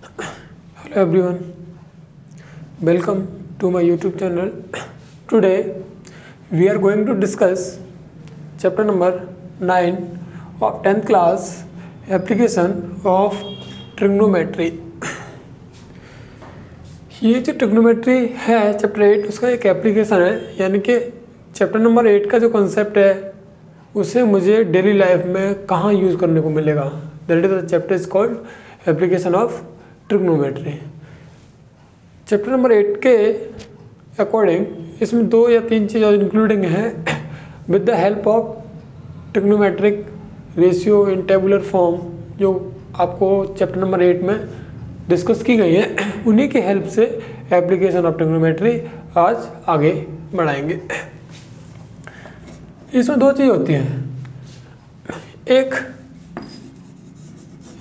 Hello everyone, welcome to my YouTube channel. Today we are going to discuss chapter number 9 of 10th class, application of trigonometry. ये जो trigonometry है chapter 8 उसका एक application है, यानी कि चैप्टर नंबर 8 का जो कॉन्सेप्ट है उसे मुझे डेली लाइफ में कहाँ यूज़ करने को मिलेगा. That is the chapter is called application of trigonometry. Chapter number 8 के अकॉर्डिंग इसमें 2 या 3 चीज़ इंक्लूडिंग हैं. With the help of trigonometric ratio in tabular form जो आपको चैप्टर नंबर 8 में डिस्कस की गई है, उन्हीं की हेल्प से एप्लीकेशन ऑफ ट्रिग्नोमेट्री आज आगे बढ़ाएंगे. इसमें 2 चीज़ होती हैं. एक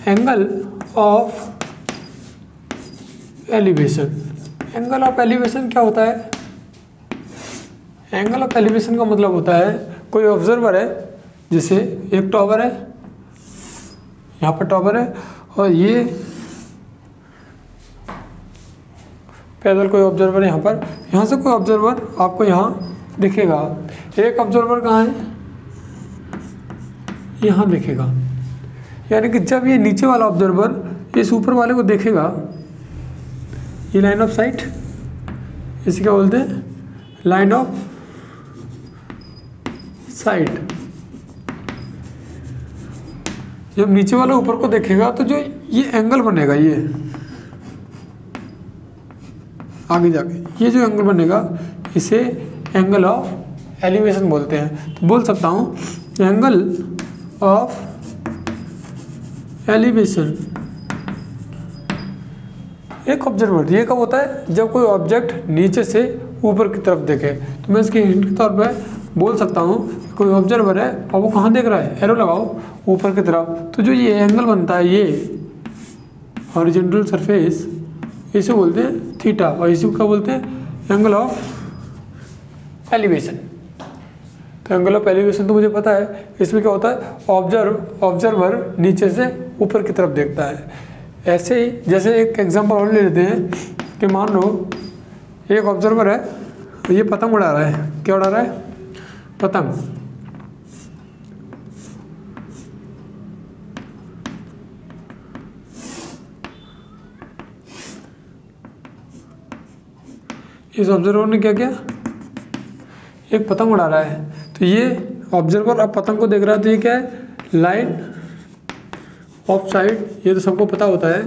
angle of elevation. Angle of elevation क्या होता है? एंगल ऑफ एलिवेशन का मतलब होता है कोई ऑब्जर्वर है, जैसे एक टॉवर है, यहाँ पर टॉवर है और ये पैदल कोई ऑब्जर्वर है यहाँ पर. यहाँ से कोई ऑब्जर्वर आपको यहाँ दिखेगा. एक ऑब्जर्वर कहाँ है? यहाँ दिखेगा. यानी कि जब ये नीचे वाला ऑब्जर्वर इस ऊपर वाले को देखेगा, ये लाइन ऑफ साइट, इसे क्या बोलते हैं? Line of site. जब नीचे वाला ऊपर को देखेगा तो जो ये एंगल बनेगा, ये आगे जाके ये जो एंगल बनेगा इसे एंगल ऑफ एलिवेशन बोलते हैं. तो बोल सकता हूँ एंगल ऑफ एलिवेशन. एक ऑब्जर्वर ये कब होता है? जब कोई ऑब्जेक्ट नीचे से ऊपर की तरफ देखे. तो मैं इसके हिंट के तौर पे बोल सकता हूँ कोई ऑब्जर्वर है और वो कहाँ देख रहा है? एरो लगाओ ऊपर की तरफ. तो जो ये एंगल बनता है, ये हॉरिजॉन्टल सरफेस, इसे बोलते हैं थीटा, और इसी को क्या बोलते हैं? Angle of elevation. तो एंगल ऑफ एलिवेशन तो मुझे पता है. इसमें क्या होता है? ऑब्जर्वर नीचे से ऊपर की तरफ देखता है. ऐसे ही जैसे एक एग्जांपल और ले लेते हैं कि मान लो एक ऑब्जर्वर है, ये पतंग उड़ा रहा है. क्या उड़ा रहा है? पतंग. इस ऑब्जर्वर ने क्या किया? एक पतंग उड़ा रहा है. तो ये ऑब्जर्वर अब पतंग को देख रहा है. तो ये क्या है? Line of site. ये तो सबको पता होता है,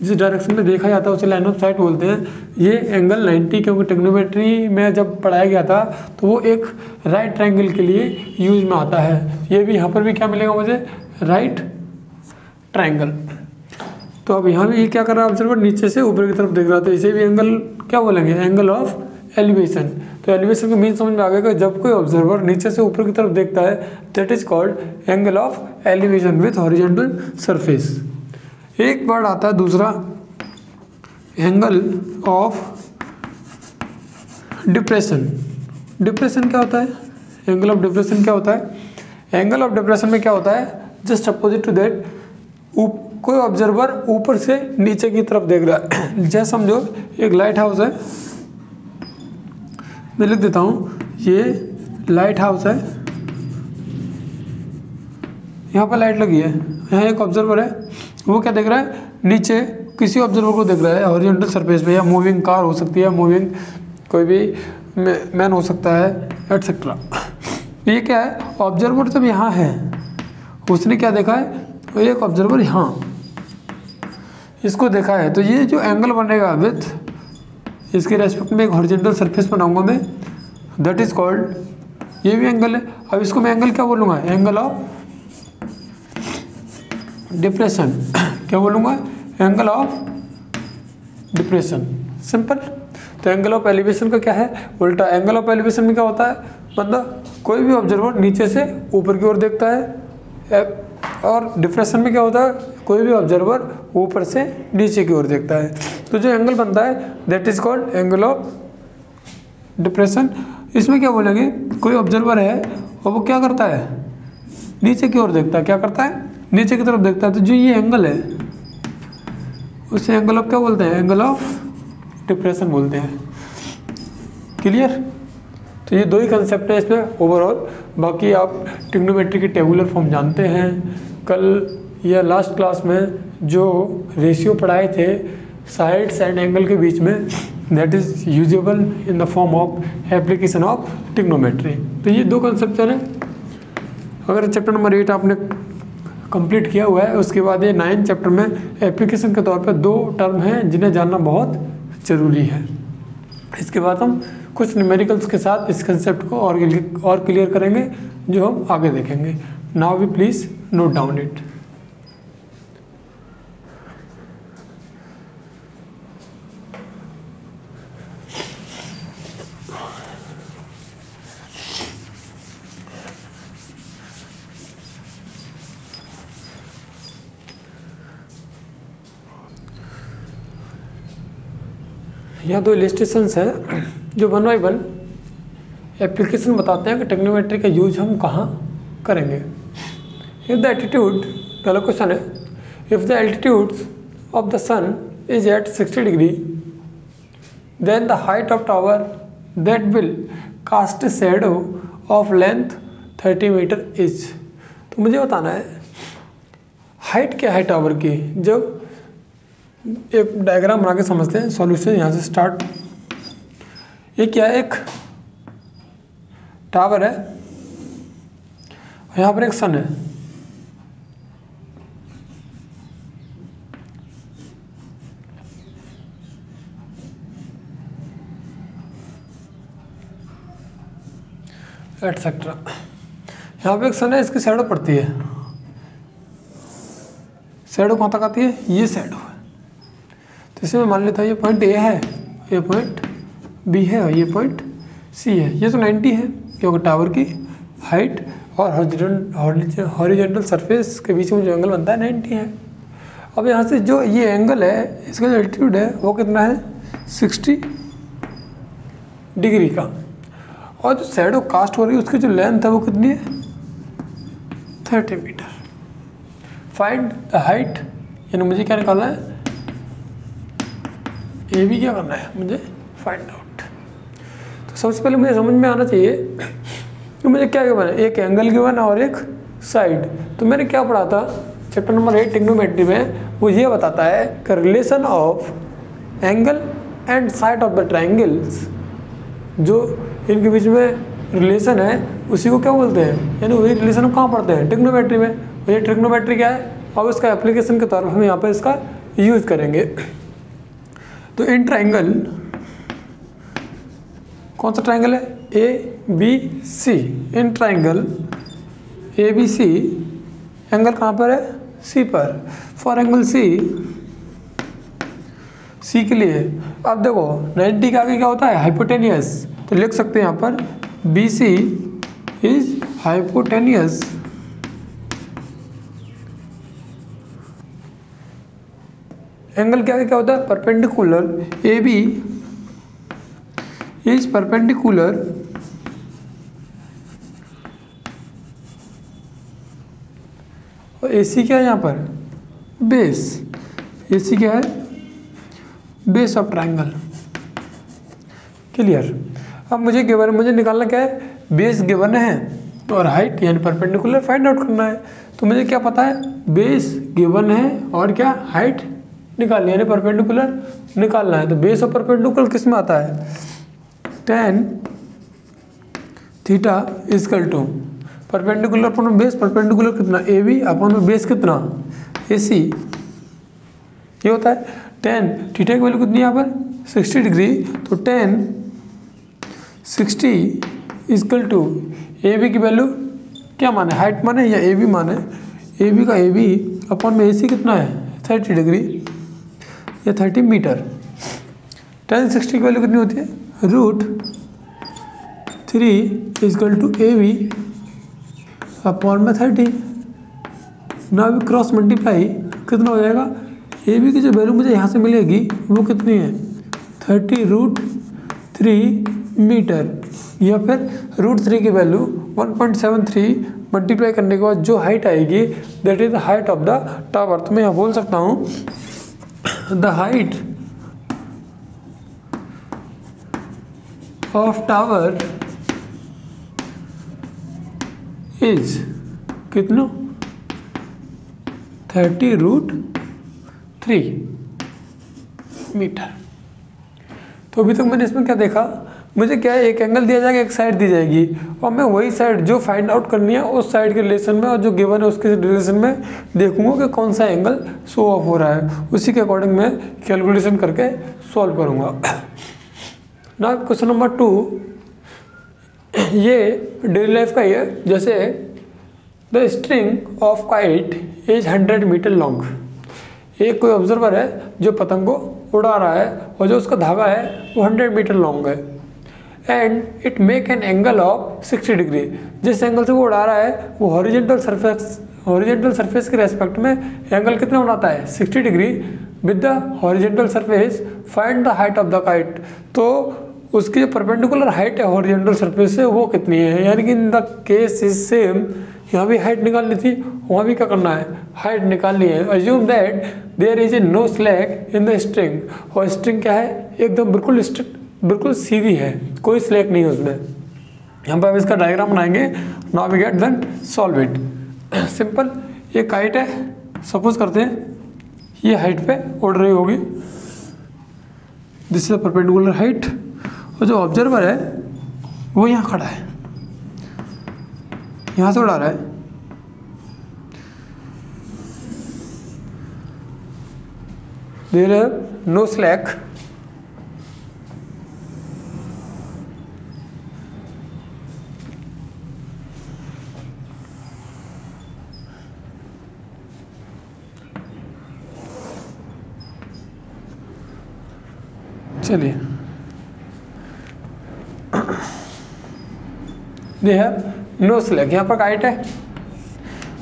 जिस डायरेक्शन में देखा जाता है उसे लाइन ऑफ साइट बोलते हैं. ये एंगल 90, क्योंकि ट्रिग्नोमेट्री में जब पढ़ाया गया था तो वो एक राइट ट्रायंगल के लिए यूज में आता है. ये भी यहाँ पर भी क्या मिलेगा मुझे? Right triangle. तो अब यहाँ भी ये क्या कर रहा है? ऑब्जर्वर नीचे से ऊपर की तरफ देख रहा था. इसे भी एंगल क्या बोलेंगे? Angle of elevation. तो एलिवेशन का मीन समझ में आ गया कि जब कोई ऑब्जर्वर नीचे से ऊपर की तरफ देखता है, that is called angle of elevation with horizontal surface. एक वर्ड आता है दूसरा, एंगल ऑफ डिप्रेशन. डिप्रेशन क्या होता है? एंगल ऑफ डिप्रेशन क्या होता है? एंगल ऑफ डिप्रेशन में क्या होता है? जस्ट अपोजिट टू दैट, कोई ऑब्जर्वर ऊपर से नीचे की तरफ देख रहा है. जैसे समझो एक लाइट हाउस है, मैं लिख देता हूँ, ये लाइट हाउस है. यहाँ पर लाइट लगी है. यहाँ एक ऑब्जर्वर है, वो क्या देख रहा है? नीचे किसी ऑब्जर्वर को देख रहा है हॉरिजॉन्टल सरफेस पे. या मूविंग कार हो सकती है, मूविंग कोई भी मैन हो सकता है, एटसेट्रा. ये क्या है? ऑब्जर्वर जब यहाँ है, उसने क्या देखा है? एक ऑब्जर्वर यहाँ इसको देखा है. तो ये जो एंगल बनेगा विथ इसके रेस्पेक्ट में एक हॉरिजॉन्टल सरफेस बनाऊंगा मैं, दैट इज कॉल्ड, ये भी एंगल है. अब इसको मैं एंगल क्या बोलूँगा? Angle of depression. क्या बोलूँगा? Angle of depression. सिंपल. तो एंगल ऑफ एलिवेशन का क्या है? उल्टा. एंगल ऑफ एलिवेशन में क्या होता है? मतलब कोई भी ऑब्जर्वर नीचे से ऊपर की ओर देखता है, और डिप्रेशन में क्या होता है? कोई भी ऑब्जर्वर ऊपर से नीचे की ओर देखता है. तो जो एंगल बनता है that is called angle of depression. इसमें क्या बोलेंगे? कोई ऑब्जर्वर है और वो क्या करता है? नीचे की ओर देखता है. क्या करता है? नीचे की तरफ देखता है. तो जो ये एंगल है उसे एंगल ऑफ क्या बोलते हैं, एंगल ऑफ डिप्रेशन बोलते हैं। क्लियर। तो ये दो ही कंसेप्ट है इसमें ओवरऑल। बाकी आप ट्रिग्नोमेट्री की टेबुलर फॉर्म जानते हैं। कल या लास्ट क्लास में जो रेशियो पढ़ाए थे साइड्स एंड एंगल के बीच में, that is usable in the form of application of trigonometry. तो ये दो कंसेप्ट हैं। अगर चैप्टर नंबर 8 आपने कंप्लीट किया हुआ है, उसके बाद ये 9 चैप्टर में एप्लीकेशन के तौर पर दो टर्म हैं जिन्हें जानना बहुत ज़रूरी है। इसके बाद हम कुछ न्यूमेरिकल्स के साथ इस कंसेप्ट को और क्लियर करेंगे, जो हम आगे देखेंगे। Now we please note down it. यहाँ दो इलस्ट्रेशंस हैं जो 1 बाय 1 एप्लीकेशन बताते हैं कि ट्रिग्नोमेट्री का यूज हम कहाँ करेंगे। इफ द एल्टीट्यूड, पहला क्वेश्चन है, if the altitude of the sun is at 60 degree then the height of tower that will cast shadow of length 30 metre is. तो मुझे बताना है हाइट क्या है टावर की। जब एक डायग्राम बना के समझते हैं, सॉल्यूशन यहाँ से स्टार्ट। ये क्या है, एक टावर है, यहाँ पर एक सन है। एटसेट्रा। यहाँ पे एक सन है, इसकी शैडो पड़ती है। शैडो कहाँ तक आती है, ये शैडो है। तो इसमें मान लेता है ये पॉइंट ए है, ये पॉइंट बी है और ये पॉइंट सी है। ये तो 90 है क्योंकि टावर की हाइट और हॉरिजॉन्टल सरफेस के बीच में जो एंगल बनता है 90 है। अब यहाँ से जो ये एंगल है, इसका जो एल्टीट्यूड है वो कितना है, 60 डिग्री का। और जो शैडो कास्ट हो रही है उसकी जो लेंथ है वो कितनी है, 30 मीटर। फाइंड द हाइट, यानी मुझे क्या निकालना है, ये भी क्या करना है मुझे, फाइंड आउट। तो सबसे पहले मुझे समझ में आना चाहिए कि मुझे क्या गिवन है, एक एंगल गिवन है और एक साइड। तो मैंने क्या पढ़ा था चैप्टर नंबर 8 ट्रिग्नोमेट्री में, वो ये बताता है कि relation of angle and side of the triangles, जो इनके बीच में रिलेशन है उसी को क्या बोलते हैं, यानी वही रिलेशन हम कहाँ पढ़ते हैं, ट्रिग्नोमेट्री में। ये ट्रिग्नोमेट्री क्या है, अब इसका एप्लीकेशन के तौर पर हम यहाँ पर इसका यूज करेंगे। तो इन ट्राइंगल, कौन सा ट्राइंगल है, A B C. In triangle A B C, angle कहाँ पर है, सी पर। फॉर एंगल सी, सी के लिए अब देखो 90 के आगे क्या होता है, हाइपोटेनियस। तो लिख सकते हैं यहाँ पर B C is hypotenuse. Angle के आगे क्या होता है, perpendicular. A B is perpendicular और ए सी क्या है यहाँ पर, बेस। ए सी क्या है, बेस ऑफ ट्राइंगल। क्लियर। अब मुझे गिवन, मुझे निकालना क्या है, बेस गिवन है और हाइट यानी परपेंडिकुलर फाइंड आउट करना है। तो मुझे क्या पता है, बेस गिवन है और क्या, हाइट निकालनी है, यानी परपेंडिकुलर निकालना है। तो बेस और परपेंडिकुलर किस में आता है, tan theta equal to perpendicular upon base, perpendicular कितना, ए बी अपॉन बेस कितना, ए सी। ये होता है tan थीटा की वैल्यू कितनी है यहाँ पर, 60 डिग्री। तो tan 60 equal to A B की वैल्यू क्या माने, हाइट माने या ए बी माने, ए बी का ए बी अपॉन में ए सी कितना है, 30 डिग्री या 30 मीटर। tan 60 की वैल्यू कितनी होती है, √3 equal to A B upon में 30। ना भी क्रॉस मल्टीप्लाई कितना हो जाएगा, ए बी की जो वैल्यू मुझे यहाँ से मिलेगी वो कितनी है, 30√3 मीटर, या फिर √3 की वैल्यू 1.73 मल्टीप्लाई करने के बाद जो हाइट आएगी that is the height of the tower. तो मैं यहाँ बोल सकता हूँ the height of tower is कितना 30√3 मीटर। तो अभी तक मैंने इसमें क्या देखा, मुझे क्या है, एक एंगल दिया जाएगा, एक साइड दी जाएगी, और मैं वही साइड जो फाइंड आउट करनी है उस साइड के रिलेशन में और जो गिवन है उसके रिलेशन में देखूंगा कि कौन सा एंगल शो ऑफ हो रहा है, उसी के अकॉर्डिंग मैं कैलकुलेशन करके सॉल्व करूंगा। ना क्वेश्चन नंबर 2, ये डेली लाइफ का ही है। जैसे the string of kite is 100 metre long. एक कोई ऑब्जर्वर है जो पतंग को उड़ा रहा है और जो उसका धागा है वो 100 मीटर लॉन्ग है, and it make an angle of 60 degree. जिस एंगल से वो उड़ा रहा है वो हॉरिजेंटल सरफेस के रेस्पेक्ट में एंगल कितना बनाता है 60 degree with the horizontal surface, find the height of the kite. तो उसकी जो परपेंडिकुलर हाइट है हॉरिजेंटल सरफेस से वो कितनी है, यानी कि in the case is same. यहाँ भी हाइट निकालनी थी, वहाँ भी क्या करना है, हाइट निकालनी है। Assume that there is a no slack in the string, और स्ट्रिंग क्या है, एकदम बिल्कुल सीधी है, कोई स्लैक नहीं है उसमें। यहाँ पर अब इसका डायग्राम बनाएंगे। Now we get then solve it. Simple, ये काइट है, सपोज करते हैं ये हाइट पे उड़ रही होगी, this is the perpendicular height, और जो ऑब्जर्वर है वो यहाँ खड़ा है, यहाँ से उड़ा रहा है। देयर आर नो स्लैक, चलिए दे है नो स्लैक, यहाँ पर काइट है,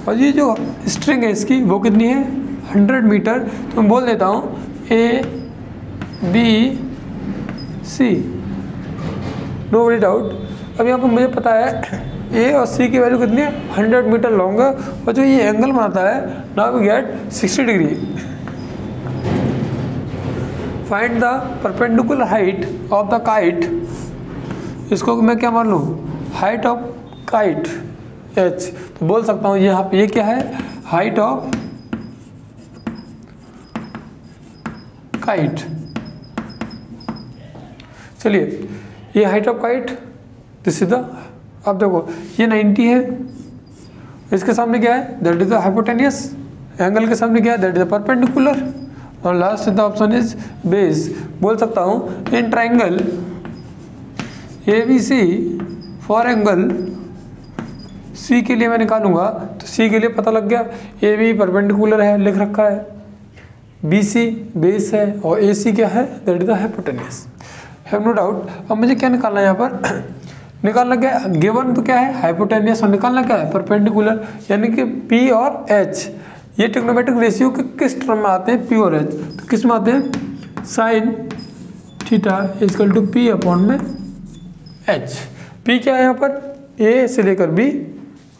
और ये जो स्ट्रिंग है इसकी वो कितनी है 100 मीटर। तो मैं बोल देता हूँ A B C, no worry doubt. अब यहाँ पर मुझे पता है A और C की वैल्यू कितनी है 100 मीटर लॉन्ग है, और जो ये एंगल बनाता है now we get 60 degree. Find the perpendicular height of the kite, इसको मैं क्या मान लूँ, हाइट ऑफ काइट h। तो बोल सकता हूँ यहाँ पे ये क्या है, हाइट ऑफ काइट। चलिए ये height of kite, this is the, अब देखो ये 90 है, इसके सामने क्या है, that is the hypotenuse, angle के सामने क्या है, दैट इज द परपेंडिकुलर, और last the option is base. बोल सकता हूँ in triangle ABC for angle C के लिए मैं निकालूंगा, तो C के लिए पता लग गया, AB परपेंडिकुलर है लिख रखा है, BC बेस है, और AC क्या है, that is the hypotenuse, have no doubt. अब मुझे क्या निकालना है यहाँ पर, निकालना क्या है, गिवन तो क्या है हाइपोटेनियस, और निकालना क्या है परपेंडिकुलर, यानी कि P और H। ये ट्रिग्नोमेट्रिक रेशियो के किस टर्म में आते हैं, P और H। तो किस में आते हैं, sine theta equal to P upon में H। P क्या है यहाँ पर, A से लेकर B,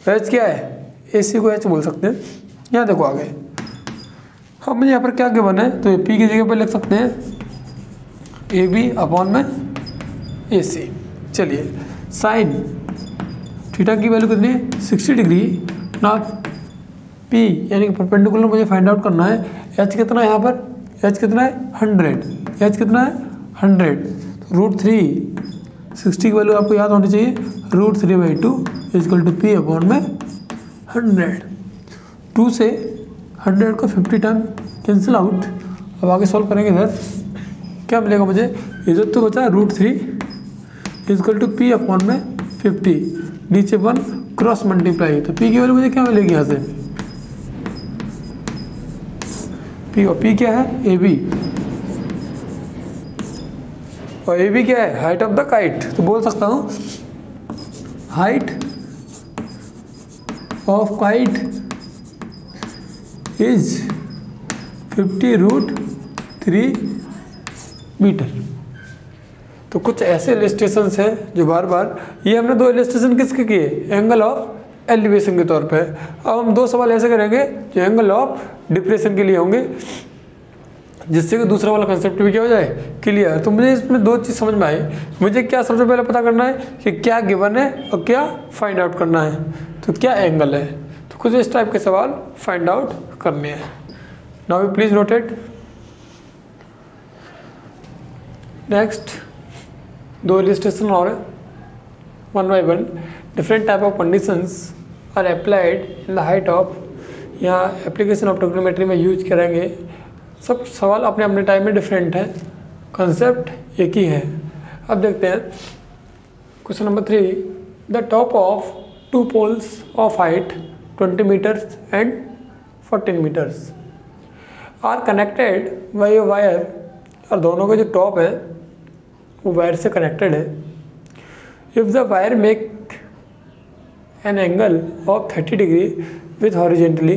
H क्या है, AC को H बोल सकते हैं। यहाँ देखो आगे, अब मुझे यहाँ पर क्या गिवन है, तो P की जगह पर लिख सकते हैं AB अपॉन में AC। चलिए साइन थीटा की वैल्यू कितनी है 60 डिग्री, ना P यानी कि परपेंडिकुलर मुझे फाइंड आउट करना है, H कितना है यहाँ पर, H कितना है 100, H कितना है 100, तो √3 60 की वैल्यू आपको याद होनी चाहिए, √3/2 इक्वल टू P अपॉन में 100। 2 से 100 को 50 टाइम कैंसिल आउट। अब आगे सॉल्व करेंगे इधर, क्या मिलेगा मुझे, इधर तो बचा √3 इक्वल टू P अपॉन में 50, नीचे 1 क्रॉस मल्टीप्लाई, तो P की वैल्यू मुझे क्या मिलेगी यहाँ से, P, और P क्या है AB, और AB क्या है हाइट ऑफ द काइट। तो बोल सकता हूँ height of kite is 50√3 metre. तो कुछ ऐसे इलस्ट्रेशंस हैं जो बार बार, ये हमने 2 इलस्ट्रेशन किसके किए, एंगल ऑफ एलिवेशन के तौर पे। अब हम 2 सवाल ऐसे करेंगे जो एंगल ऑफ डिप्रेशन के लिए होंगे। जिससे कि दूसरा वाला कंसेप्ट भी क्या हो जाए, क्लियर। तो मुझे इसमें दो चीज़ समझ में आई। मुझे क्या सबसे पहले पता करना है कि क्या गिवन है और क्या फाइंड आउट करना है, तो क्या एंगल है। तो कुछ इस टाइप के सवाल फाइंड आउट करने हैं। Now you please note it. Next दो इलस्ट्रेशन और है, one by one. Different type of conditions are applied in the height of, यहाँ एप्लीकेशन ऑफ ट्रिग्नोमेट्री में यूज करेंगे। सब सवाल अपने अपने टाइम में डिफरेंट है, कंसेप्ट एक ही है। अब देखते हैं question number 3। The top of two poles of height 20 metres and 14 metres are connected by a wire, और दोनों का जो टॉप है वो वायर से कनेक्टेड है। If the wire make an angle of 30 degree with horizontally,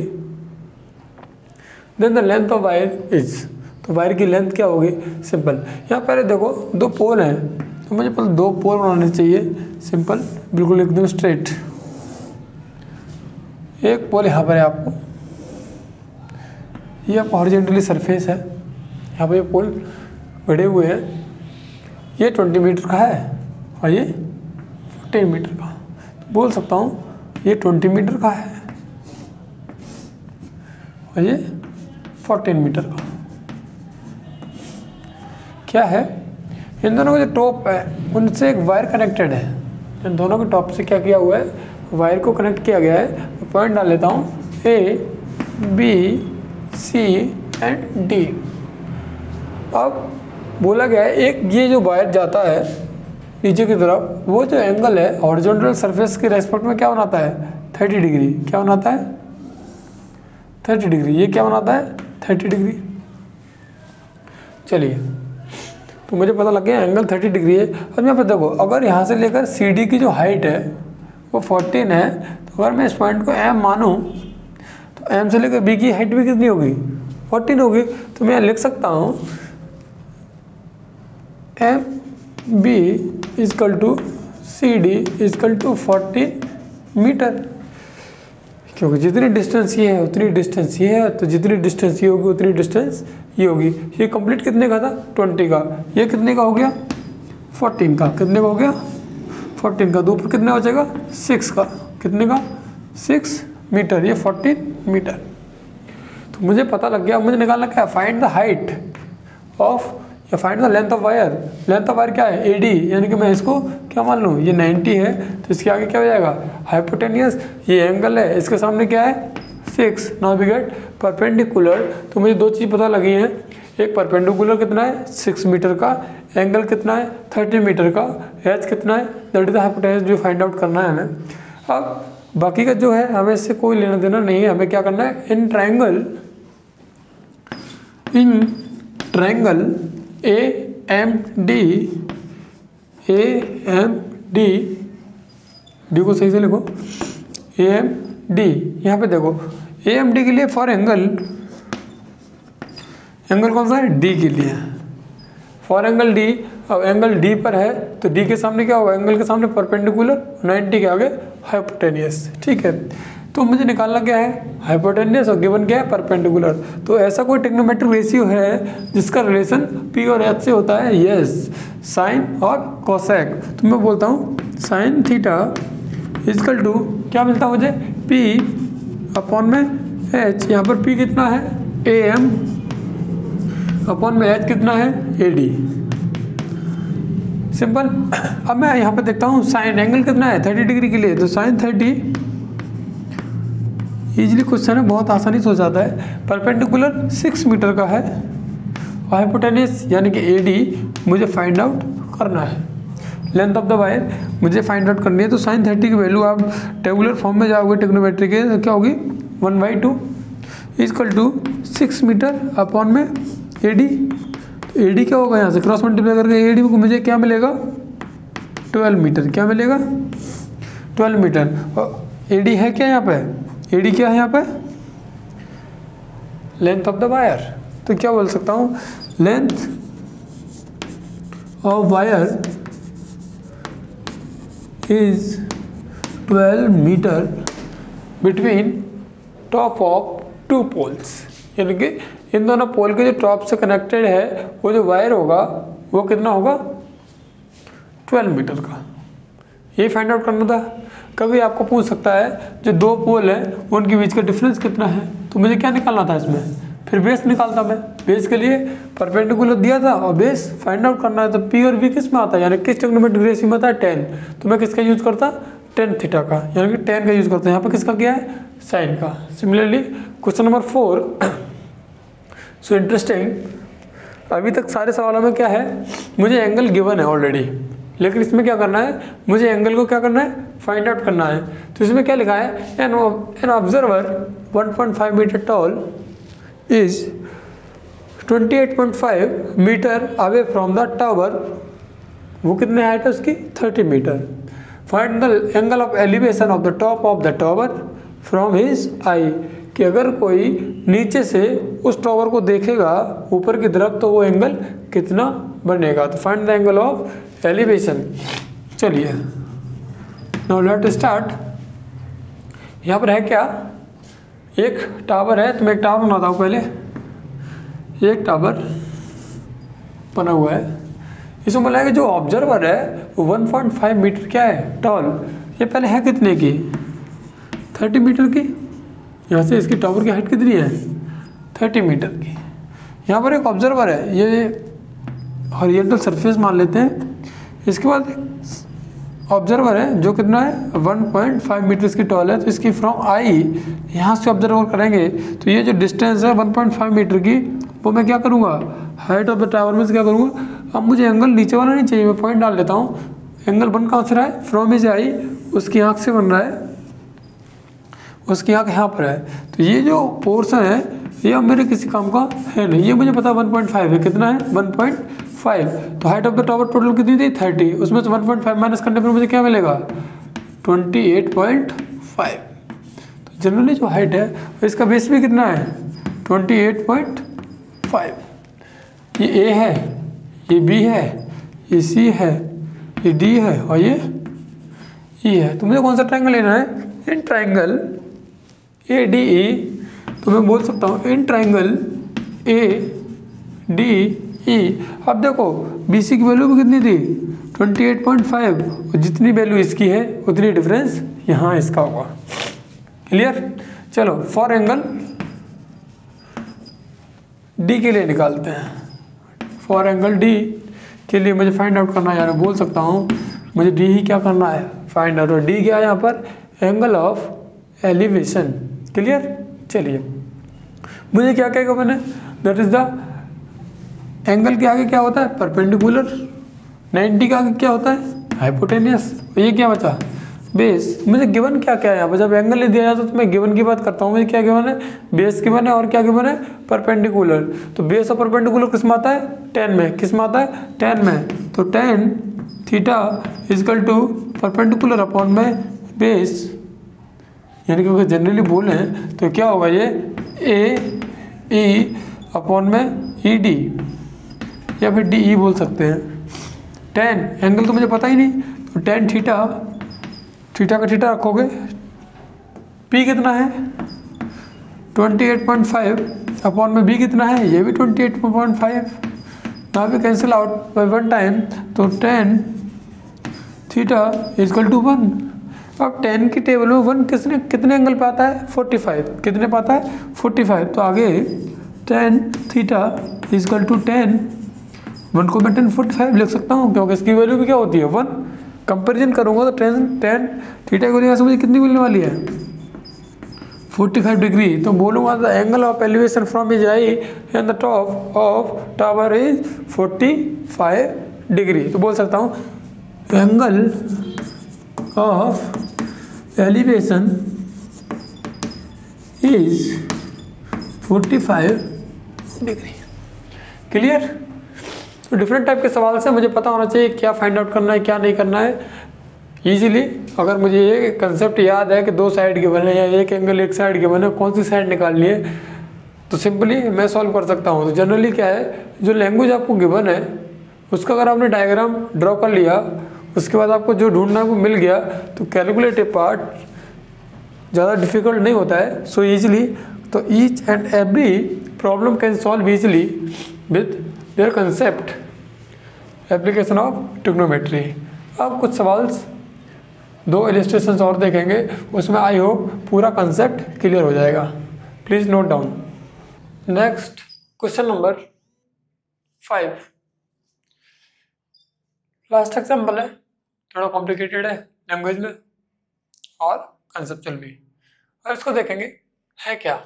then the length of wire is, तो wire की लेंथ क्या होगी, सिंपल। यहाँ पहले देखो दो पोल हैं, तो मुझे पहले दो पोल बनाने चाहिए, सिंपल बिल्कुल एकदम स्ट्रेट। एक पोल यहाँ पर है आपको, ये आपका हॉरिजेंटली सरफेस है, यहाँ पर ये पोल गड़े हुए हैं। ये 20 मीटर का है और ये 14 मीटर का। बोल सकता हूँ ये 20 मीटर का है और ये 14 मीटर का। क्या है, इन दोनों का जो टॉप है उनसे एक वायर कनेक्टेड है। इन दोनों के टॉप से क्या किया हुआ है, वायर को कनेक्ट किया गया है। पॉइंट डाल लेता हूँ, A B C and D. अब बोला गया है एक ये जो वायर जाता है नीचे की तरफ, वो जो एंगल है हॉरिजॉन्टल सरफेस के रेस्पेक्ट में क्या बनाता है, 30 डिग्री। क्या बनाता है, 30 डिग्री। ये क्या बनाता है, 30 डिग्री। चलिए, तो मुझे पता लग गया एंगल 30 डिग्री है। अब यहाँ पर देखो, अगर यहाँ से लेकर सी डी की जो हाइट है वो 14 है, तो अगर मैं इस पॉइंट को एम मानूँ तो एम से लेकर बी की हाइट भी कितनी होगी, 14 होगी। तो मैं लिख सकता हूँ M B equal to C D equal to 40 metre, क्योंकि जितनी डिस्टेंस ये है उतनी डिस्टेंस ये है, तो जितनी डिस्टेंस ये होगी उतनी डिस्टेंस ये होगी। ये कंप्लीट कितने का था, 20 का। ये कितने का हो गया, 14 का। कितने का हो गया, 14 का। दो पर कितना बचेगा, 6 का। कितने का, 6 मीटर। ये 14 मीटर। तो मुझे पता लग गया, मुझे निकालना क्या है, फाइंड द हाइट ऑफ या find the length of wire. Length of wire क्या है, एडी, यानी कि मैं इसको क्या मान लूँ, ये 90 है, तो इसके आगे क्या हो जाएगा, हाइपोटेनियस। ये एंगल है, इसके सामने क्या है, 6। Now we get perpendicular. तो मुझे दो चीज़ पता लगी हैं, एक परपेंडिकुलर कितना है, 6 मीटर का, एंगल कितना है, 30 मीटर का, एच कितना है, दैट इज द हाइपोटेनियस, जो फाइंड आउट करना है हमें। अब बाकी का जो है हमें इससे कोई लेना देना नहीं है, हमें क्या करना है, in triangle A M D D को सही से लिखो, ए एम डी। यहाँ पे देखो ए एम डी के लिए फॉर एंगल कौन सा है, डी के लिए, फॉर एंगल डी। अब एंगल डी पर है तो डी के सामने क्या होगा, एंगल के सामने परपेंडिकुलर, 90 के आगे हाइपोटेनियस। ठीक है, तो मुझे निकालना क्या है, हाइपोटेनियस, और गिवन क्या है, परपेंडिकुलर। तो ऐसा कोई ट्रिग्नोमेट्रिक रेशियो है जिसका रिलेशन पी और एच से होता है, यस, साइन और कोसेक। तो मैं बोलता हूँ साइन थीटा इजकल टू क्या मिलता है मुझे, पी अपॉन में एच। यहाँ पर पी कितना है, ए एम, अपॉन में एच कितना है, ए डी। सिंपल। अब मैं यहाँ पे देखता हूँ साइन एंगल कितना है, 30 डिग्री के लिए, तो साइन 30 इजीली क्वेश्चन है, बहुत आसानी से हो जाता है। परपेंडिकुलर 6 मीटर का है, हाइपोटेनियस यानी कि एडी मुझे फाइंड आउट करना है। लेंथ ऑफ द वायर मुझे फाइंड आउट करनी है, तो साइन 30 की वैल्यू आप टेबुलर फॉर्म में जाओगे ट्रिग्नोमेट्री के, तो क्या होगी, 1/2 इजकल टू 6 मीटर अपॉन में एडी। तो एडी क्या होगा, यहाँ से क्रॉस मल्टीप्लाई करके एडी को मुझे क्या मिलेगा, 12 मीटर। क्या मिलेगा, 12 मीटर। और एडी है क्या यहाँ पे, एडी क्या है यहाँ पे, लेंथ ऑफ द वायर। तो क्या बोल सकता हूँ, length of wire is 12 metre between top of two poles, यानी कि इन दोनों पोल के जो टॉप से कनेक्टेड है वो जो वायर होगा वो कितना होगा 12 मीटर का। ये फाइंड आउट करना था। कभी आपको पूछ सकता है जो दो पोल हैं उनके बीच का डिफरेंस कितना है, तो मुझे क्या निकालना था इसमें, फिर बेस निकालता मैं। बेस के लिए परपेंडिकुलर दिया था और बेस फाइंड आउट करना है, तो पी और वी किस में आता है, यानी किस ट्रिग्नोमेट्रिक रेशियो में आता है 10, तो मैं किसका यूज करता tan थीटा का, यानी कि tan का यूज करते हैं। यहाँ पर किसका किया है साइन का। Similarly question number 4, so interesting. अभी तक सारे सवालों में क्या है, मुझे एंगल गिवन है ऑलरेडी, लेकिन इसमें क्या करना है, मुझे एंगल को क्या करना है फाइंड आउट करना है। तो इसमें क्या लिखा है, an observer 1.5 metre tall is 28.5 metre away from the tower. वो कितने हाइट है उसकी 30 metre. Find the angle of elevation of the top of the tower from his eye, कि अगर कोई नीचे से उस टावर को देखेगा ऊपर की तरफ तो वो एंगल कितना बनेगा। तो find the angle of elevation. चलिए नाउ लेट स्टार्ट। यहाँ पर है क्या, एक टावर है, तो मैं एक टावर बनाता हूँ पहले। एक टावर बना हुआ है, इसमें बोला है कि जो ऑब्जर्वर है वो 1.5 मीटर क्या है टॉल। ये पहले है कितने की 30 मीटर की। यहाँ से इसकी टावर की हाइट कितनी है 30 मीटर की। यहाँ पर एक ऑब्जर्वर है, ये हॉरिजॉन्टल सरफेस मान लेते हैं। इसके बाद ऑब्जर्वर है जो कितना है 1.5 मीटर इसकी टॉल है, तो इसकी फ्रॉम आई यहाँ से ऑब्जर्वर करेंगे तो ये जो डिस्टेंस है 1.5 मीटर की, वो मैं क्या करूँगा हाइट ऑफ द टावर में से क्या करूँगा। अब मुझे एंगल नीचे वाला नहीं चाहिए, मैं पॉइंट डाल लेता हूँ। एंगल बन कहाँ से रहा है, फ्रॉम इज आई, उसकी आँख से बन रहा है, उसकी आँख यहाँ पर है। तो ये जो पोर्शन है ये अब मेरे किसी काम का है नहीं, ये मुझे पता 1.5 है, कितना है 1.5। तो height of the tower total कितनी थी 30, उसमें से 1.5 माइनस करने पर मुझे क्या मिलेगा 28.5। तो जनरली जो हाइट है इसका बेस भी कितना है 28.5। ये ए है, ये बी है, ये सी है, ये डी है और ये ई है। तो मुझे कौन सा ट्राइंगल लेना है, इन ट्राइंगल ए डी ई। तो मैं बोल सकता हूँ इन ट्राइंगल ए डी ई। अब देखो बी सी की वैल्यू भी कितनी थी 28.5, और जितनी वैल्यू इसकी है उतनी डिफरेंस यहाँ इसका होगा। क्लियर। चलो फॉर एंगल डी के लिए निकालते हैं। फॉर एंगल डी के लिए मुझे फाइंड आउट करना है, यानी बोल सकता हूँ मुझे डी ही क्या करना है फाइंड आउट। डी क्या है यहाँ पर एंगल ऑफ एलिवेशन। क्लियर। चलिए मुझे क्या कहेगा मैंने, दैट इज द एंगल के आगे क्या होता है परपेंडिकुलर, 90 का आगे क्या होता है हाइपोटेनियस। ये क्या बचा बेस। मुझे गिवन क्या क्या है यहाँ पर, जब एंगल नहीं दिया जाता तो मैं गिवन की बात करता हूँ। मुझे क्या गिवन है बेस गिवन है और क्या गिवन है परपेंडिकुलर। तो बेस और परपेंडिकुलर किस में आता है 10 में, किस में आता है 10 में। तो tan theta equal to perpendicular upon में बेस, यानी कि अगर जनरली बोले तो क्या होगा ये ए ई अपॉन में ई डी, या फिर डी ई बोल सकते हैं। tan एंगल तो मुझे पता ही नहीं, तो tan थीटा, थीटा का थीटा रखोगे, p कितना है 28.5 अपॉन में b कितना है, ये भी 28.5। यहाँ पे कैंसिल आउट बाय 1 टाइम, तो tan थीटा इजकल टू 1। अब tan की टेबल में 1 कितने एंगल पे आता है 45, कितने पे आता है 45। तो आगे tan theta equal to tan 1 को मैं tan 45 लिख सकता हूँ, क्योंकि इसकी वैल्यू भी क्या होती है 1। कंपेरिजन करूँगा तो tan थीटा की वैल्यू से मुझे कितनी मिलने वाली है 45 डिग्री। तो बोलूँगा the angle of elevation from is I and the top of tower is 45 degree. तो बोल सकता हूँ angle of elevation is 45 degree. Clear. तो डिफरेंट टाइप के सवाल से मुझे पता होना चाहिए क्या फाइंड आउट करना है क्या नहीं करना है इजीली। अगर मुझे ये कंसेप्ट याद है कि दो साइड गिवन है या एक एंगल एक साइड गिवन है, कौन सी साइड निकालनी है, तो सिंपली मैं सॉल्व कर सकता हूँ। तो जनरली क्या है, जो लैंग्वेज आपको गिवन है उसका अगर आपने डायग्राम ड्रॉ कर लिया, उसके बाद आपको जो ढूंढना है वो मिल गया, तो कैलकुलेटिव पार्ट ज़्यादा डिफिकल्ट नहीं होता है। सो ईजिली तो each and every problem can solve easily with their concept application of trigonometry. अब कुछ सवाल, दो इलस्ट्रेशंस और देखेंगे, उसमें आई होप पूरा कंसेप्ट क्लियर हो जाएगा। Please note down. Next question number 5। Last example है, थोड़ा कॉम्प्लिकेटेड है लैंग्वेज में और कंसेप्चुअल भी। और इसको देखेंगे है क्या।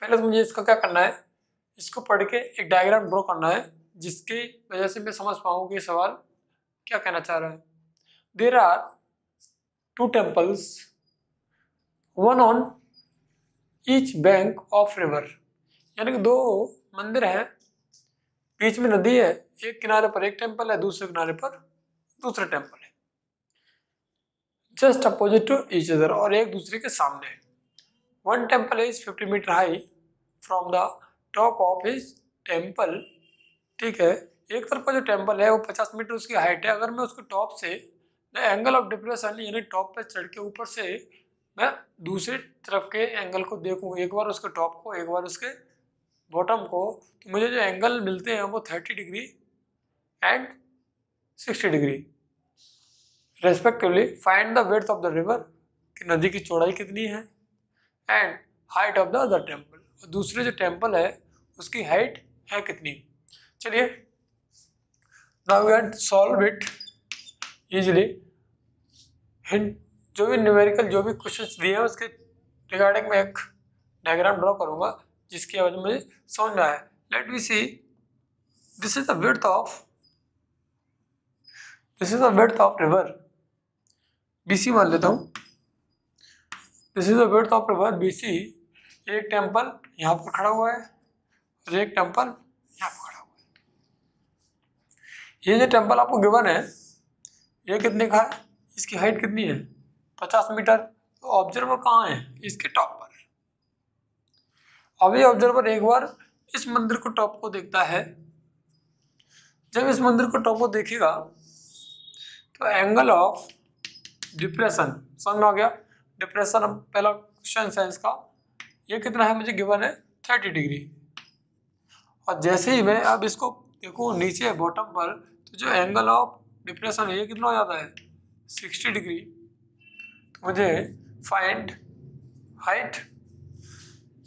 पहले तो मुझे इसका क्या करना है, इसको पढ़ के एक डायग्राम ड्रॉ करना है जिसकी वजह से मैं समझ पाऊँ कि सवाल क्या कहना चाह रहा है। There are 2 temples, one on each bank of river, यानी कि 2 मंदिर हैं, बीच में नदी है, एक किनारे पर एक टेम्पल है, दूसरे किनारे पर दूसरा टेम्पल है, just opposite to each other, और एक दूसरे के सामने। One temple is 50 metre high from the top of his temple. ठीक है, एक तरफ का जो टेम्पल है वो 50 मीटर उसकी हाइट है। अगर मैं उसको टॉप से एंगल ऑफ डिप्रेशन यानी टॉप पे चढ़ के ऊपर से मैं दूसरी तरफ के एंगल को देखूँ, एक बार उसके टॉप को एक बार उसके बॉटम को, तो मुझे जो एंगल मिलते हैं वो 30 degree and 60 degree respectively. Find the width of the river, कि नदी की चौड़ाई कितनी है, and height of the other temple, और दूसरे जो टेम्पल है उसकी हाइट है कितनी। चलिए now we can solve it easily. Hint, जो भी न्यूमेरिकल जो भी क्वेश्चंस दिए हैं उसके रिगार्डिंग मैं एक डायग्राम ड्रॉ करूंगा जिसकी वजह मुझे समझ में आए। Let we see, this is the width of river BC मान लेता हूँ। This is the width of river BC. एक टेम्पल यहाँ पर खड़ा हुआ है और एक टेम्पल यहाँ पर खड़ा हुआ है। ये जो टेम्पल आपको गिवन है ये कितने का है, इसकी हाइट कितनी है 50 मीटर। तो ऑब्जर्वर कहाँ है, इसके टॉप पर। अब ये ऑब्जर्वर एक बार इस मंदिर को टॉप को देखता है। जब इस मंदिर को टॉप को देखेगा तो एंगल ऑफ डिप्रेशन समझ में आ गया। डिप्रेशन पहला क्वेश्चन है इसका, ये कितना है मुझे गिवन है 30 डिग्री। और जैसे ही मैं अब इसको देखूँ नीचे बॉटम पर, तो जो एंगल ऑफ डिप्रेशन है ये कितना हो जाता है 60 डिग्री। तो मुझे फाइंड हाइट,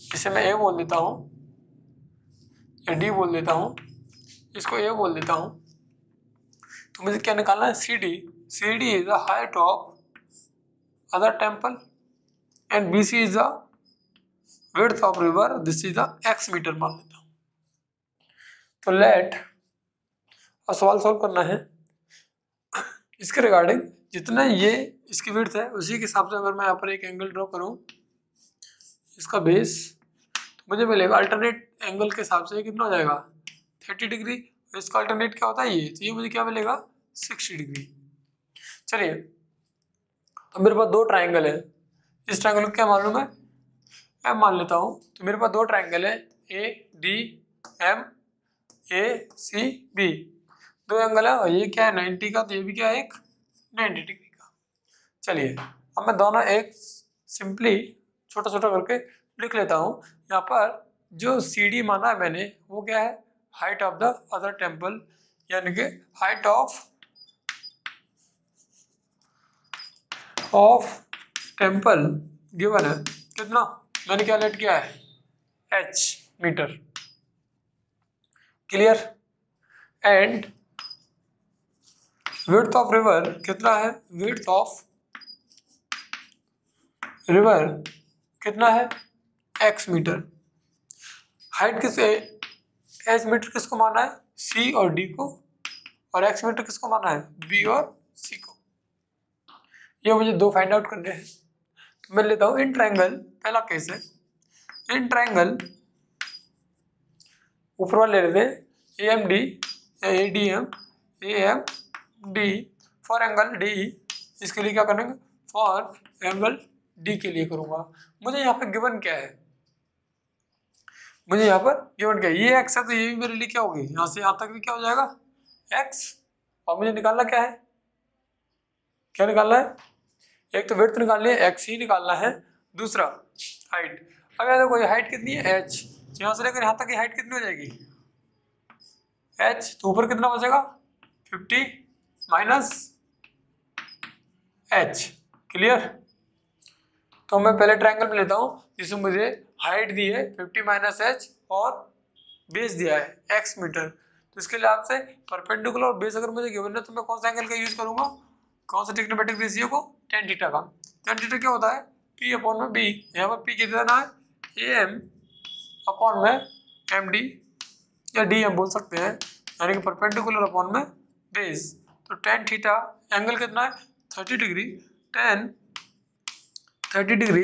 इसे मैं ए बोल देता हूँ या डी बोल देता हूँ, इसको ए बोल देता हूँ। तो मुझे क्या निकालना है C D. C D is the height of other temple and B C is the width of river, this is the X metre मान लेता हूँ। तो लेट, अब सवाल सॉल्व करना है इसके रिगार्डिंग। जितना ये इसकी विड्थ है उसी के हिसाब से अगर मैं यहाँ पर एक एंगल ड्रॉ करूँ इसका बेस, तो मुझे मिलेगा अल्टरनेट एंगल के हिसाब से कितना हो जाएगा 30 डिग्री। इसका अल्टरनेट क्या होता है ये, तो ये मुझे क्या मिलेगा 60 डिग्री। चलिए अब मेरे पास 2 ट्राइंगल है, इस ट्राइंगल को क्या मालूम है एम मान लेता हूँ। तो मेरे पास 2 ट्राइंगल है A D M, A C B, 2 angle है और ये क्या है 90 का, तो ये भी क्या है एक 90 डिग्री का। चलिए अब मैं दोनों एक सिंपली छोटा छोटा करके लिख लेता हूँ। यहाँ पर जो सी डी माना है मैंने वो क्या है height of the other temple, यानी कि हाइट ऑफ टेम्पल गिवन है कितना, मैंने क्या लेट किया है h metre. Clear. And width of river कितना है, विड्थ ऑफ रिवर कितना है x मीटर। हाइट किस h मीटर किसको माना है c और d को, और x मीटर किसको माना है b और c को। ये मुझे 2 फाइंड आउट करने हैं। तो मैं लेता हूँ इन ट्रायंगल, पहला केस है इन ट्रायंगल, ऊपर वाले ले लेते हैं AMD ADM AMD for angle D। इसके लिए क्या करेंगे फॉर एंगल D के लिए करूंगा। मुझे यहाँ पे गिवन क्या है, मुझे यहाँ पर गिवन क्या है, ये x है तो ये भी मेरे लिए क्या होगी यहाँ से यहाँ तक भी क्या हो जाएगा x। और मुझे निकालना क्या है, क्या निकालना है, एक तो विड्थ निकालनी है x ही निकालना है, दूसरा हाइट। अब यहाँ देखो ये हाइट कितनी है h, यहाँ से लेकर यहाँ तक की हाइट कितनी हो जाएगी h, तो ऊपर कितना बचेगा 50 माइनस h। क्लियर। तो मैं पहले ट्रायंगल में लेता हूँ जिसमें मुझे हाइट दी है 50 माइनस h और बेस दिया है x मीटर। तो इसके लिए आपसे परपेंडिकुलर और बेस अगर मुझे गिवन है तो मैं कौन सा एंगल का यूज करूंगा, कौन सा ट्रिग्नोमेट्रिक रेशियो को, tan थीटा का। tan थीटा क्या होता है p अपॉन में b, यहाँ पर p कितना है am अपॉन में md या dm बोल सकते हैं, यानी कि परपेंडिकुलर अपॉन में बेस। तो tan थीटा एंगल कितना है 30 degree, tan 30 degree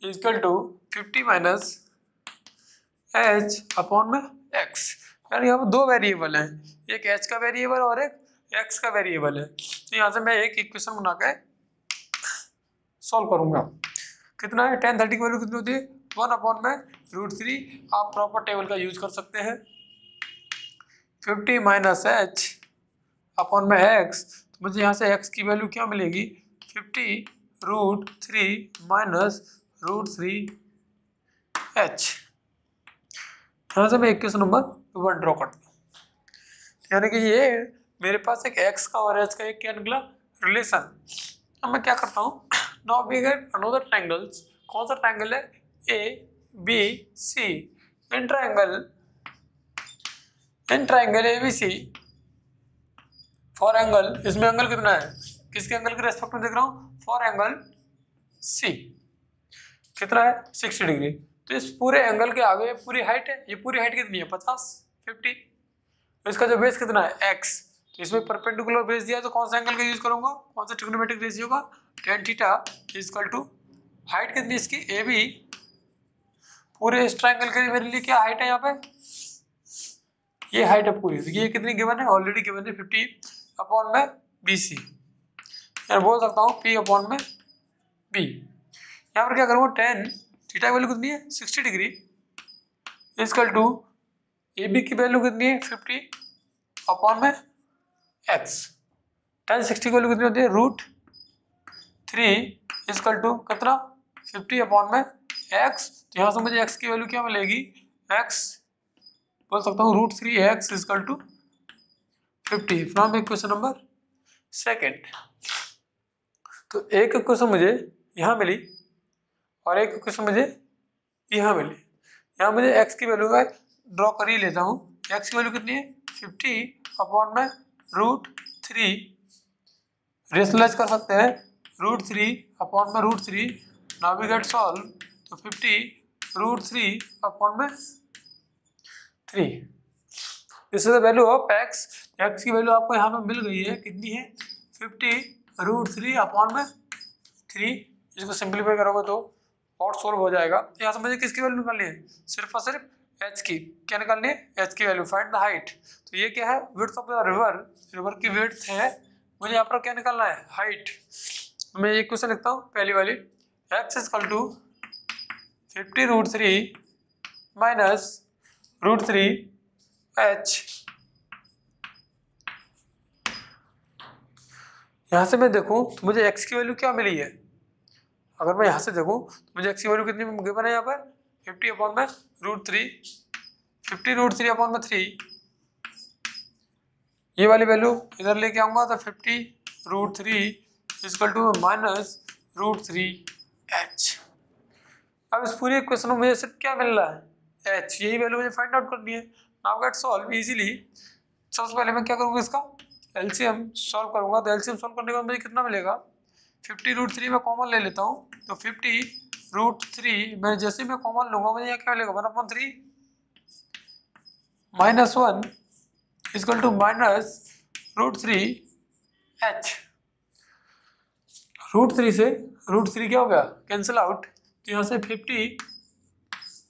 equal to 50 minus h upon में x। यानी यहाँ पर दो वेरिएबल हैं, एक h का वेरिएबल और एक x का वेरिएबल है। तो यहाँ से मैं एक इक्वेशन बना के सॉल्व करूंगा। कितना है tan 30 की वैल्यू कितनी होती है 1 अपॉन में √3। आप प्रॉपर टेबल का यूज कर सकते हैं। 50 माइनस h अपॉन में x, तो मुझे यहाँ से x की वैल्यू क्या मिलेगी 50√3 माइनस √3h। यहाँ से मैं इक्वेशन नंबर 1 ड्रॉ करता हूँ, यानी कि ये मेरे पास एक x का और h का एक क्या निकला रिलेशन। अब मैं क्या करता हूँ, now we get another triangles. कौन सा ट्रायंगल है A B C। In triangle ABC for angle, इसमें एंगल कितना है, किसके एंगल के रेस्पेक्ट में देख रहा हूँ, फॉर एंगल C कितना है 60 डिग्री। तो इस पूरे एंगल के आगे पूरी हाइट है, ये पूरी हाइट कितनी है 50 50। तो इसका जो बेस कितना है x, तो इसमें परपेंडिकुलर बेस दिया है तो कौन सा एंगल का यूज करूंगा, कौन सा ट्रिग्नोमेट्रिक रेशियो का, tan theta equal to height कितनी इसकी AB। पूरे इस ट्रायंगल के लिए मेरे लिए क्या हाइट है यहाँ पे, ये हाइट है पूरी, ये कितनी गिवन है ऑलरेडी गिवन है 50 अपॉन में BC, यानी बोल सकता हूँ P अपॉन में B। यहाँ पर क्या करूँगा tan थीटा की वैल्यू कितनी है 60 डिग्री इक्वल टू AB की वैल्यू कितनी है 50 अपॉन में x। tan 60 की वैल्यू कितनी होती है √3 इक्वल टू कितना 50 अपॉन में x। तो यहाँ से मुझे x की वैल्यू क्या मिलेगी, x बोल सकता हूँ √3x equal to 50 from equation number second. तो एक इक्वेशन मुझे यहाँ मिली और एक इक्वेशन मुझे यहाँ मिली। यहाँ मुझे x की वैल्यू है ड्रॉ कर ही लेता हूँ, x की वैल्यू कितनी है 50 अपॉन में √3, रेशनलाइज कर सकते हैं √3 अपॉन में √3, नाउ वी गेट सॉल्व। तो 50 √3 अपॉन में 3, this is the value of x। x की वैल्यू आपको यहाँ पे मिल गई है, कितनी है 50 √3 अपॉन में 3। इसको सिंप्लीफाई करोगे तो और सोल्व हो जाएगा। यहाँ से मुझे किसकी वैल्यू निकालनी है, सिर्फ और सिर्फ h की, क्या निकालनी है h की वैल्यू, फाइंड द हाइट। तो ये क्या है width of the river, river की विड्थ है, मुझे यहाँ पर क्या निकालना है हाइट। मैं ये क्वेश्चन लिखता हूँ पहली वाली, x equal to 50 √3 minus √3h। यहाँ से मैं देखूँ तो मुझे x की वैल्यू क्या मिली है, अगर मैं यहाँ से देखूँ तो मुझे x की वैल्यू कितनी गिवन है यहाँ पर 50 अपॉन में √3, 50 √3 अपॉन में 3। ये वाली वैल्यू इधर लेके आऊंगा तो 50 √3 इक्वल टू माइनस √3h। अब इस पूरे इक्वेशन में मुझे सिर्फ क्या मिल रहा है h, यही वैल्यू मुझे फाइंड आउट करनी है। Now get solve easily. सबसे पहले मैं क्या करूँगा, इसका एलसीएम सॉल्व करूंगा। तो एलसीएम सॉल्व करने के बाद मुझे कितना मिलेगा 50 √3 में कॉमन ले लेता हूँ, तो 50 √3 मैं जैसे मैं कॉमन लूंगा मुझे यहाँ क्या मिलेगा 1/3 minus 1 equal to minus √3h। √3 से √3 क्या हो गया कैंसिल आउट, तो यहाँ से 50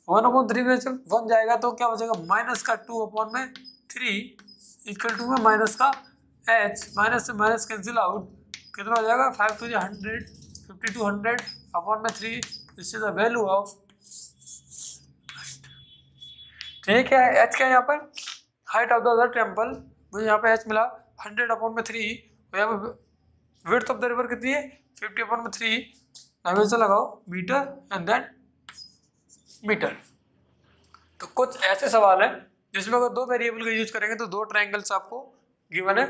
1/3 में से 1 जाएगा तो क्या बचेगा माइनस का 2/3 इक्वल टू में माइनस का h, माइनस से माइनस कैंसिल आउट, कितना हो जाएगा 5 to 100 50 to 100 अपॉन में 3। This is the value of, ठीक है h क्या है यहाँ पर height of the other temple, मुझे यहाँ पे h मिला 100 अपॉन में 3, यहाँ पे विड्थ ऑफ द रिवर कितनी है 50 अपॉन में 3, हमेशा लगाओ मीटर एंड देन मीटर। तो कुछ ऐसे सवाल हैं जिसमें अगर दो वेरिएबल का यूज करेंगे तो दो ट्राइंगल्स आपको गिवन है,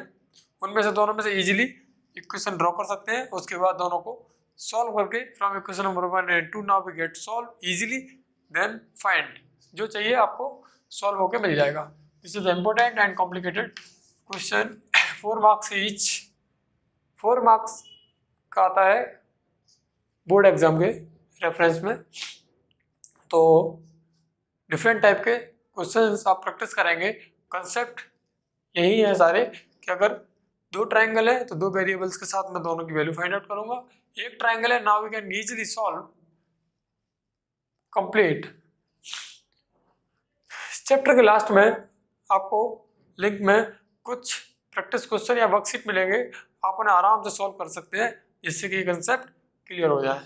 उनमें से दोनों में से इजीली इक्वेशन ड्रॉ कर सकते हैं। उसके बाद दोनों को सॉल्व करके from equation number 1 and 2 now we get solve easily, then find जो चाहिए आपको सॉल्व होके मिल जाएगा। This is important and complicated question, 4 marks each, 4 marks का आता है बोर्ड एग्जाम के रेफरेंस में। तो डिफरेंट टाइप के क्वेश्चंस आप प्रैक्टिस करेंगे। कंसेप्ट यही है सारे कि अगर दो ट्रायंगल है तो दो वेरिएबल्स के साथ मैं दोनों की वैल्यू फाइंड आउट करूंगा। एक ट्रायंगल है, now we can easily solve, complete. Chapter के लास्ट में आपको लिंक में कुछ प्रैक्टिस क्वेश्चन या वर्कशीट मिलेंगे, आप उन्हें आराम से सॉल्व कर सकते हैं जिससे कि ये कंसेप्ट क्लियर हो जाए।